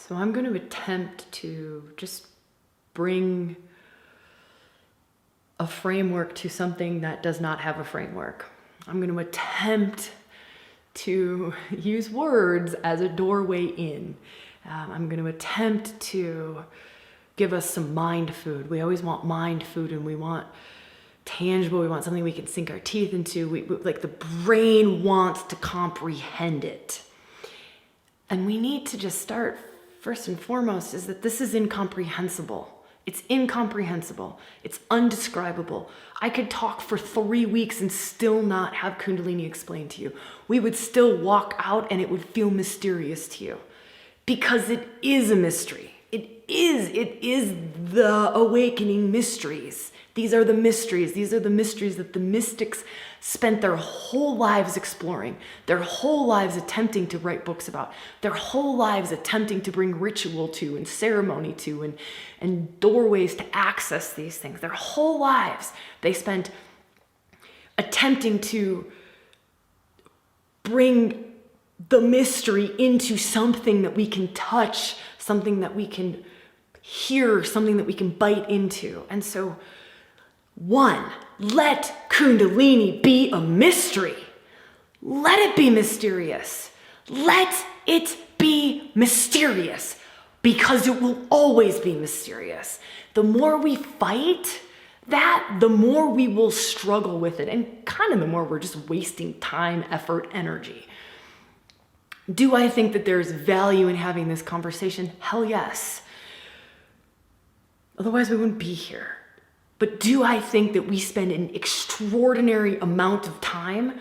So I'm going to attempt to just bring a framework to something that does not have a framework. I'm going to attempt to use words as a doorway in. I'm going to attempt to give us some mind food. We always want mind food, and we want tangible. We want something we can sink our teeth into. Like the brain wants to comprehend it. And we need to just start, first and foremost, is that this is incomprehensible. It's incomprehensible. It's undescribable. I could talk for 3 weeks and still not have Kundalini explained to you. We would still walk out and it would feel mysterious to you, because it is a mystery. It is the awakening mysteries. These are the mysteries. These are the mysteries that the mystics spent their whole lives exploring, their whole lives attempting to write books about, their whole lives attempting to bring ritual to and ceremony to and doorways to access these things. Their whole lives they spent attempting to bring the mystery into something that we can touch, something that we can hear, something that we can bite into. And so, one, let Kundalini be a mystery. Let it be mysterious. Let it be mysterious, because it will always be mysterious. The more we fight that, the more we will struggle with it, and kind of the more we're just wasting time, effort, energy. Do I think that there's value in having this conversation? Hell yes. Otherwise, we wouldn't be here. But do I think that we spend an extraordinary amount of time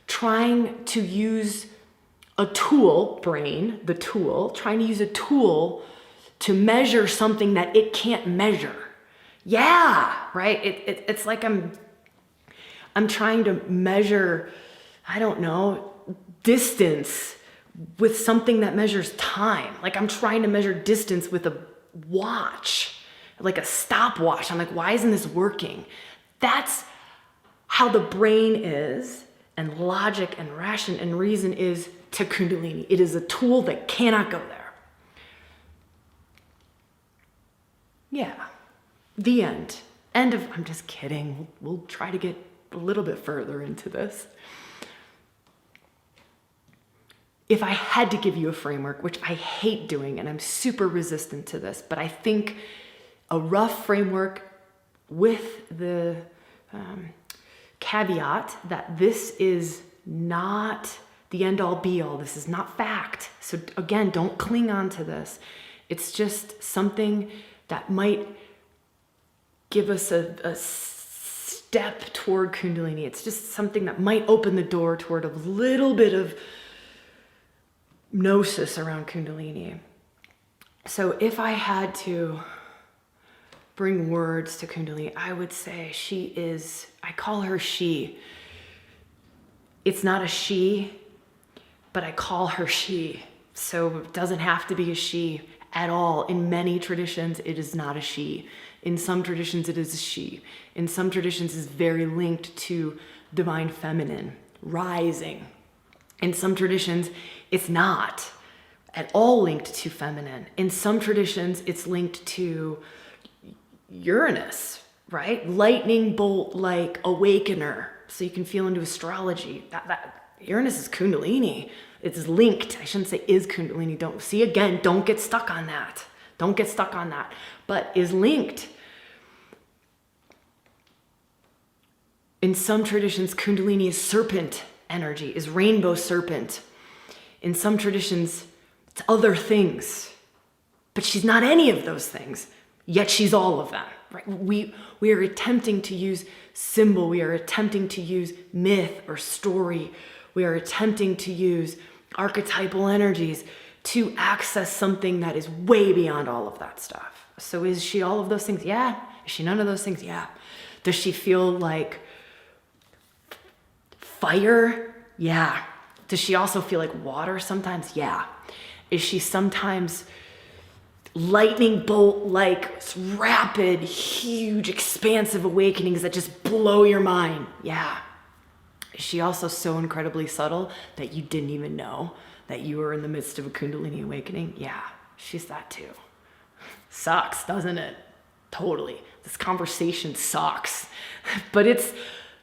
trying to use a tool, brain, the tool, trying to use a tool to measure something that it can't measure? Yeah, right? It's like I'm trying to measure, I don't know, distance with something that measures time. Like I'm trying to measure distance with a watch, like a stopwatch. I'm like, why isn't this working? That's how the brain is, and logic and ration and reason is to Kundalini. It is a tool that cannot go there. Yeah, the end. End of, I'm just kidding. We'll try to get a little bit further into this. If I had to give you a framework, which I hate doing, and I'm super resistant to this, but I think a rough framework with the caveat that this is not the end all be all. This is not fact. So again, don't cling on to this. It's just something that might give us a step toward Kundalini. It's just something that might open the door toward a little bit of gnosis around Kundalini. So if I had to bring words to Kundalini, I would say she is, I call her she. It's not a she, but I call her she. So it doesn't have to be a she at all. In many traditions, it is not a she. In some traditions, it is a she. In some traditions, it's very linked to divine feminine, rising. In some traditions, it's not at all linked to feminine. In some traditions, it's linked to Uranus, right? Lightning bolt like awakener. So you can feel into astrology. That Uranus is Kundalini. It's linked. I shouldn't say is Kundalini. Don't get stuck on that. Don't get stuck on that. But is linked. In some traditions, Kundalini is serpent energy, is rainbow serpent. In some traditions, it's other things. But she's not any of those things, yet she's all of them. Right? We are attempting to use symbol. We are attempting to use myth or story. We are attempting to use archetypal energies to access something that is way beyond all of that stuff. So is she all of those things? Yeah. Is she none of those things? Yeah. Does she feel like fire? Yeah. Does she also feel like water sometimes? Yeah. Is she sometimes lightning bolt like rapid, huge, expansive awakenings that just blow your mind? Yeah. Is she also so incredibly subtle that you didn't even know that you were in the midst of a Kundalini awakening? Yeah. she's that too. Sucks, doesn't it? Totally. This conversation sucks. But it's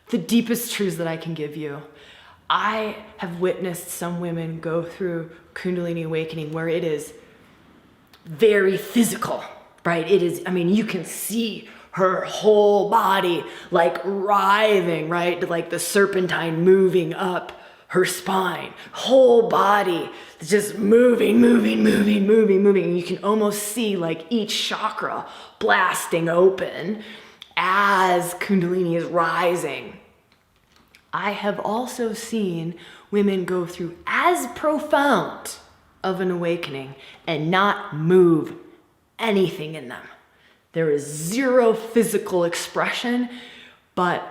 the deepest truths that I can give you. I have witnessed some women go through Kundalini awakening where it is very physical, right? It is, I mean, you can see her whole body like writhing, right? Like the serpentine moving up her spine, whole body just moving. And you can almost see like each chakra blasting open as Kundalini is rising. I have also seen women go through as profound of an awakening and not move anything in them. There is zero physical expression, but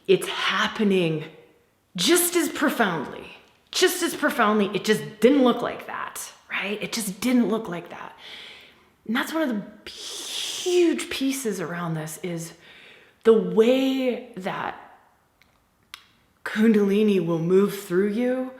it's happening just as profoundly. It just didn't look like that, right? It just didn't look like that. And that's one of the huge pieces around this is the way that Kundalini will move through you,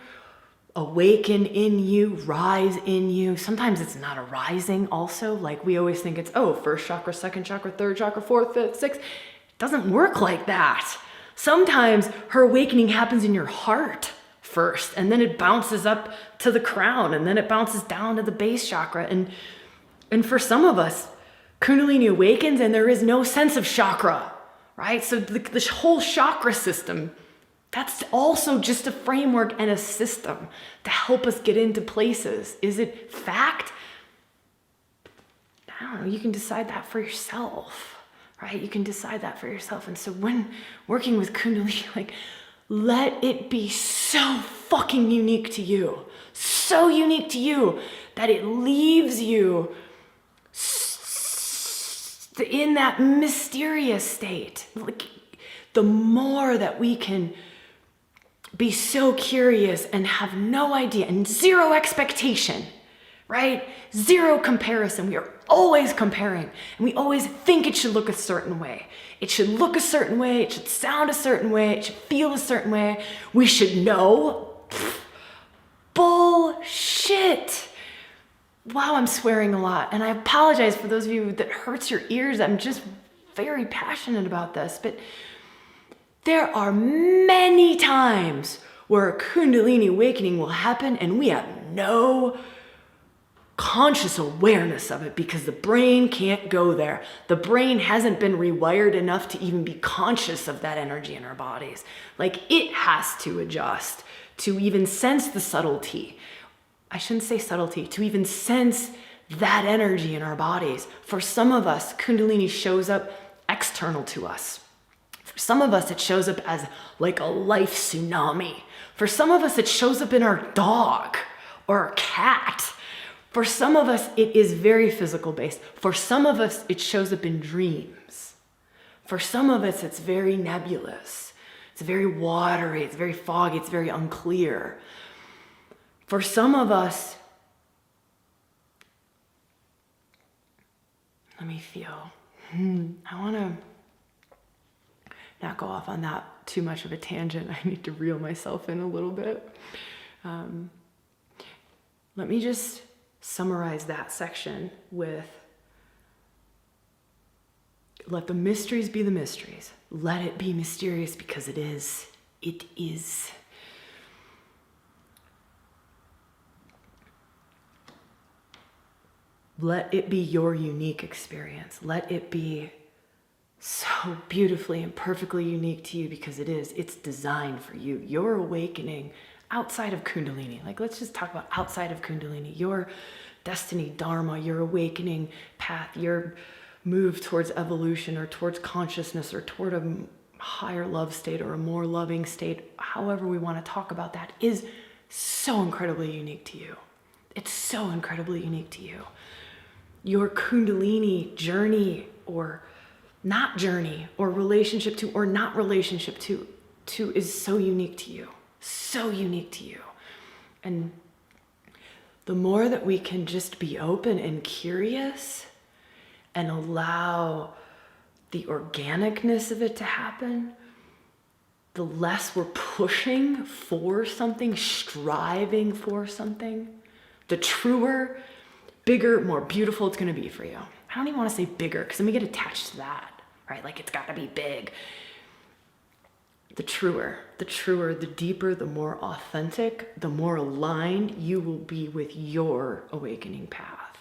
awaken in you, rise in you. Sometimes it's not a rising also. Like we always think it's, first chakra, second chakra, third chakra, fourth, fifth, sixth. It doesn't work like that. Sometimes her awakening happens in your heart first, and then it bounces up to the crown, and then it bounces down to the base chakra. And for some of us, Kundalini awakens and there is no sense of chakra, right? So the whole chakra system, that's also just a framework and a system to help us get into places. Is it fact? I don't know. You can decide that for yourself, right? You can decide that for yourself. And so when working with Kundalini, like, let it be so fucking unique to you. So unique to you that it leaves you in that mysterious state. Like, the more that we can be so curious and have no idea and zero expectation, right? Zero comparison. We are always comparing, and we always think it should look a certain way. It should look a certain way. It should sound a certain way. It should feel a certain way. We should know. Bullshit. Wow, I'm swearing a lot. And I apologize for those of you that hurts your ears. I'm just very passionate about this. But there are many times where a Kundalini awakening will happen and we have no conscious awareness of it because the brain can't go there. The brain hasn't been rewired enough to even be conscious of that energy in our bodies. Like, it has to adjust to even sense the subtlety. I shouldn't say subtlety, to even sense that energy in our bodies. For some of us, Kundalini shows up external to us. For some of us, it shows up as like a life tsunami. For some of us, it shows up in our dog or our cat. For some of us, it is very physical based. For some of us, it shows up in dreams. For some of us, it's very nebulous. It's very watery. It's very foggy. It's very unclear. For some of us, let me feel. I want to not go off on that too much of a tangent. I need to reel myself in a little bit. Let me just summarize that section with, let the mysteries be the mysteries. Let it be mysterious because it is. It is. Let it be your unique experience. Let it be so beautifully and perfectly unique to you because it is. It's designed for you. Your awakening outside of Kundalini. Like, let's just talk about outside of Kundalini. Your destiny, dharma, your awakening path, your move towards evolution or towards consciousness or toward a higher love state or a more loving state, however we want to talk about that, is so incredibly unique to you. It's so incredibly unique to you. Your Kundalini journey or not journey or relationship to or not relationship to is so unique to you. So unique to you. And the more that we can just be open and curious and allow the organicness of it to happen, the less we're pushing for something, striving for something, the truer bigger, more beautiful it's going to be for you. I don't even want to say bigger because then we get attached to that, right? Like it's got to be big. The truer, the deeper, the more authentic, the more aligned you will be with your awakening path.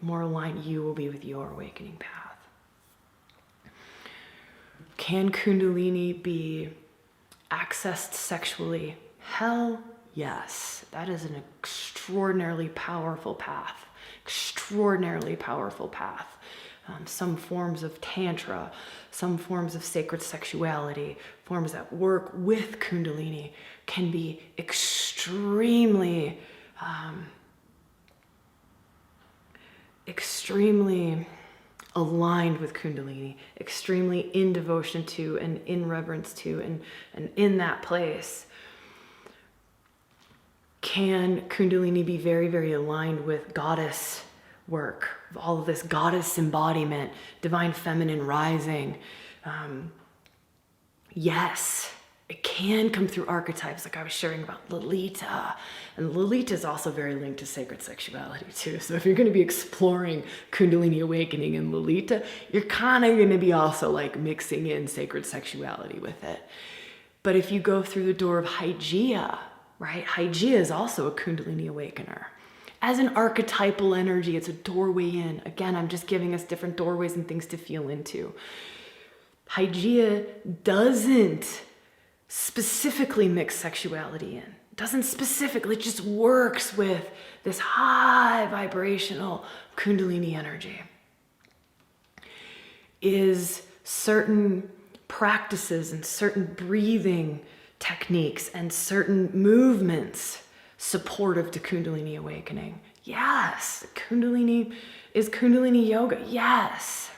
The more aligned you will be with your awakening path. Can Kundalini be accessed sexually? Hell yes. That is an extraordinarily powerful path. Extraordinarily powerful path. Some forms of tantra, some forms of sacred sexuality, forms that work with Kundalini can be extremely aligned with Kundalini, extremely in devotion to and in reverence to and in that place. Can Kundalini be very, very aligned with goddess work, all of this goddess embodiment, divine feminine rising? Yes, it can come through archetypes like I was sharing about Lolita. And Lolita is also very linked to sacred sexuality too. So if you're going to be exploring Kundalini awakening in Lolita, you're kind of going to be also like mixing in sacred sexuality with it. But if you go through the door of Hygeia, right? Hygeia is also a Kundalini awakener. As an archetypal energy, it's a doorway in. Again, I'm just giving us different doorways and things to feel into. Hygeia doesn't specifically mix sexuality in. Doesn't specifically, it just works with this high vibrational Kundalini energy. Is certain practices and certain breathing techniques and certain movements supportive to Kundalini awakening? Yes. Is Kundalini yoga? Yes.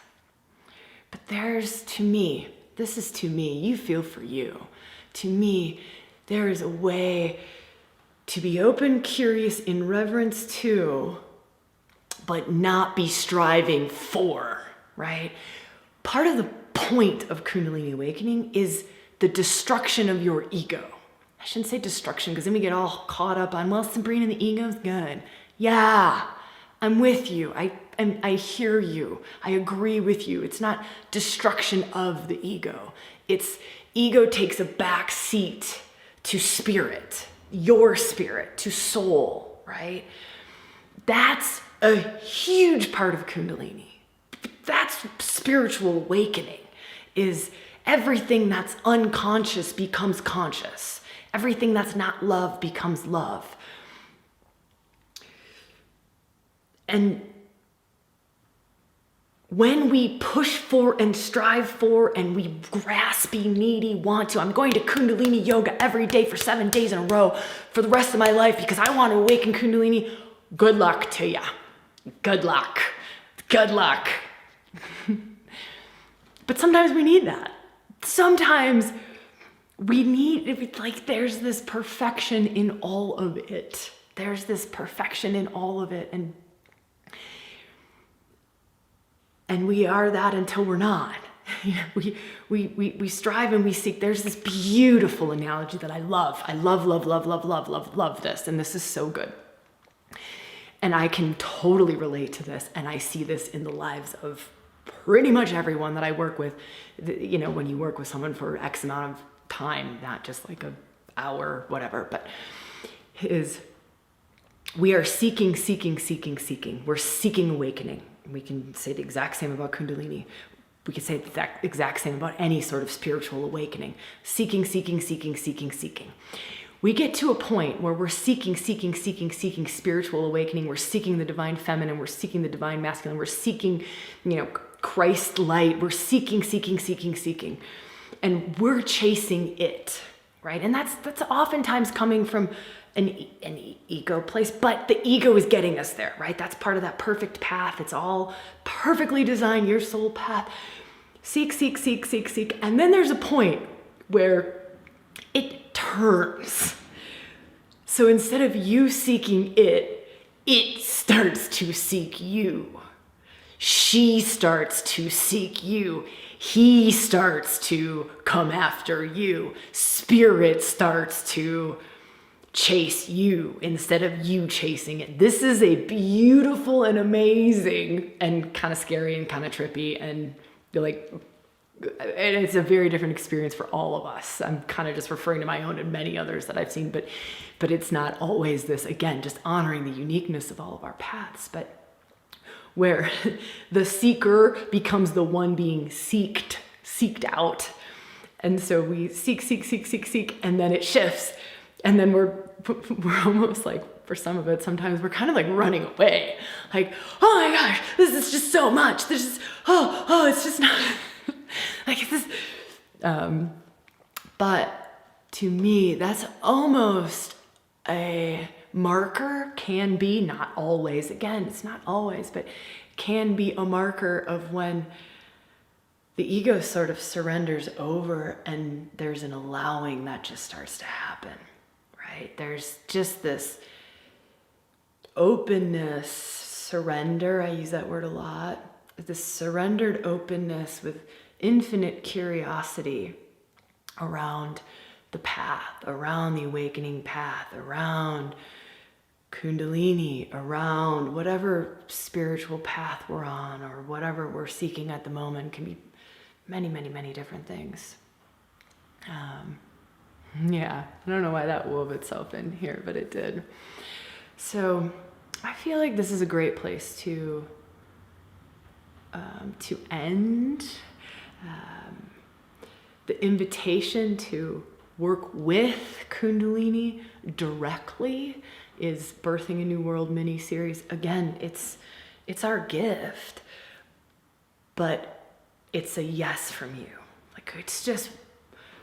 But there's, to me, this is to me, you feel for you. To me, there is a way to be open, curious, in reverence to, but not be striving for, right? Part of the point of Kundalini awakening is the destruction of your ego. I shouldn't say destruction because then we get all caught up on, well, Sabrina, the ego's good. Yeah, I'm with you. I hear you. I agree with you. It's not destruction of the ego. It's ego takes a back seat to spirit, your spirit, to soul, right? That's a huge part of Kundalini. That's spiritual awakening, is everything that's unconscious becomes conscious. Everything that's not love becomes love. And when we push for and strive for and we graspy, needy, want to, I'm going to Kundalini yoga every day for 7 days in a row for the rest of my life because I want to awaken Kundalini, good luck to ya. Good luck. Good luck. But sometimes we need that. Sometimes we need, like, there's this perfection in all of it. There's this perfection in all of it. And we are that until we're not. We strive and we seek. There's this beautiful analogy that I love. I love this. And this is so good. And I can totally relate to this. And I see this in the lives of pretty much everyone that I work with. You know, when you work with someone for X amount of time, not just like an hour, whatever, but we are seeking. We're seeking awakening. We can say the exact same about Kundalini. We can say the exact same about any sort of spiritual awakening. Seeking. We get to a point where we're seeking spiritual awakening. We're seeking the divine feminine. We're seeking the divine masculine. We're seeking, Christ light. We're seeking. And we're chasing it, right? And that's oftentimes coming from an ego place, but the ego is getting us there, right? That's part of that perfect path. It's all perfectly designed, your soul path. Seek. And then there's a point where it turns. So instead of you seeking it, it starts to seek you. She starts to seek you. He starts to come after you. Spirit starts to chase you instead of you chasing it. This is a beautiful and amazing and kind of scary and kind of trippy, and like, and it's a very different experience for all of us. I'm kind of just referring to my own and many others that I've seen, but it's not always this, again, just honoring the uniqueness of all of our paths, but where the seeker becomes the one being seeked out. And so we seek, and then it shifts. And then we're almost like, for some of it, sometimes we're kind of like running away. Like, oh my gosh, this is just so much. This is, it's just not, like this. But to me, that's almost a marker, can be, not always, again, it's not always, but can be a marker of when the ego sort of surrenders over and there's an allowing that just starts to happen, right? There's just this openness, surrender, I use that word a lot, this surrendered openness with infinite curiosity around the path, around the awakening path, around Kundalini, around whatever spiritual path we're on or whatever we're seeking at the moment. Can be many, many, many different things. Yeah, I don't know why that wove itself in here, but it did. So I feel like this is a great place to end. The invitation to work with Kundalini directly is Birthing a New World mini-series. Again, it's our gift, but it's a yes from you. Like, it's just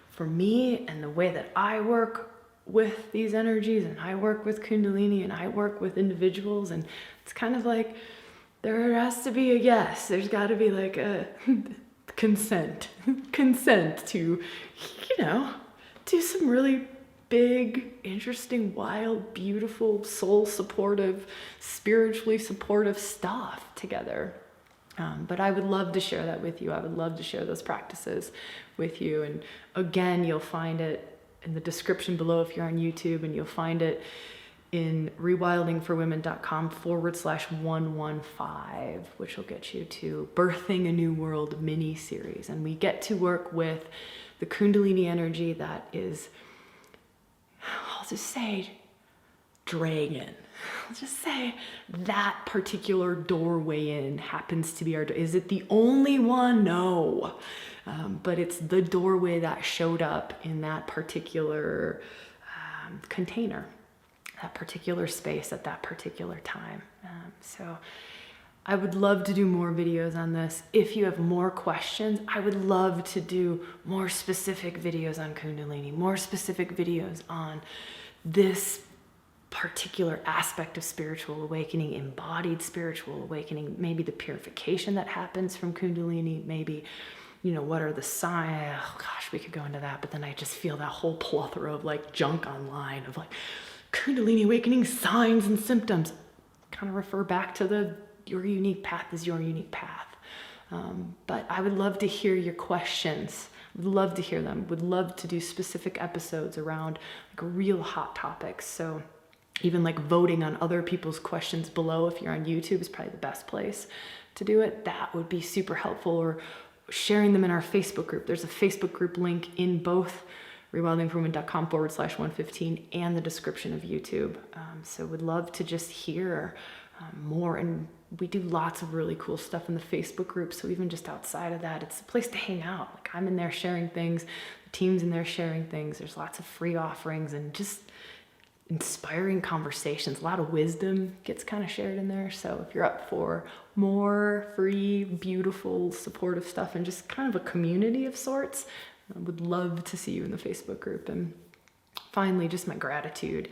for me and the way that I work with these energies, and I work with Kundalini, and I work with individuals, and it's kind of like there has to be a yes. There's got to be like a consent to, do some really big, interesting, wild, beautiful, soul supportive, spiritually supportive stuff together. But I would love to share that with you. I would love to share those practices with you. And again, you'll find it in the description below if you're on YouTube, and you'll find it in rewildingforwomen.com/115, which will get you to Birthing a New World mini series. And we get to work with the Kundalini energy that is, I'll just say, dragon. I'll just say that particular doorway in happens to be our, is it the only one? No. But it's the doorway that showed up in that particular container, that particular space at that particular time. So I would love to do more videos on this. If you have more questions, I would love to do more specific videos on Kundalini, more specific videos on this particular aspect of spiritual awakening, embodied spiritual awakening, maybe the purification that happens from Kundalini, maybe, what are the signs? Oh gosh, we could go into that, but then I just feel that whole plethora of like junk online of like Kundalini awakening signs and symptoms. Kind of refer back to your unique path is your unique path. But I would love to hear your questions. Would love to hear them. Would love to do specific episodes around like real hot topics. So even like voting on other people's questions below, if you're on YouTube, is probably the best place to do it. That would be super helpful. Or sharing them in our Facebook group. There's a Facebook group link in both rewildingforwomen.com/115 and the description of YouTube. So would love to just hear more. And we do lots of really cool stuff in the Facebook group. So even just outside of that, it's a place to hang out. Like, I'm in there sharing things, the team's in there sharing things. There's lots of free offerings and just inspiring conversations. A lot of wisdom gets kind of shared in there. So if you're up for more free, beautiful, supportive stuff and just kind of a community of sorts, I would love to see you in the Facebook group. And finally, just my gratitude.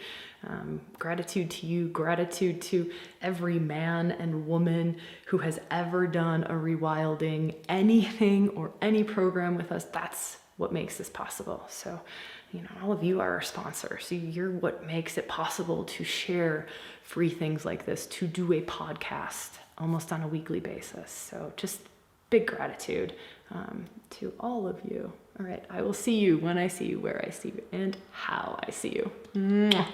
Gratitude to you, gratitude to every man and woman who has ever done a rewilding, anything or any program with us. That's what makes this possible. So, all of you are our sponsors. So you're what makes it possible to share free things like this, to do a podcast almost on a weekly basis. So just big gratitude to all of you. All right, I will see you when I see you, where I see you, and how I see you. Mwah.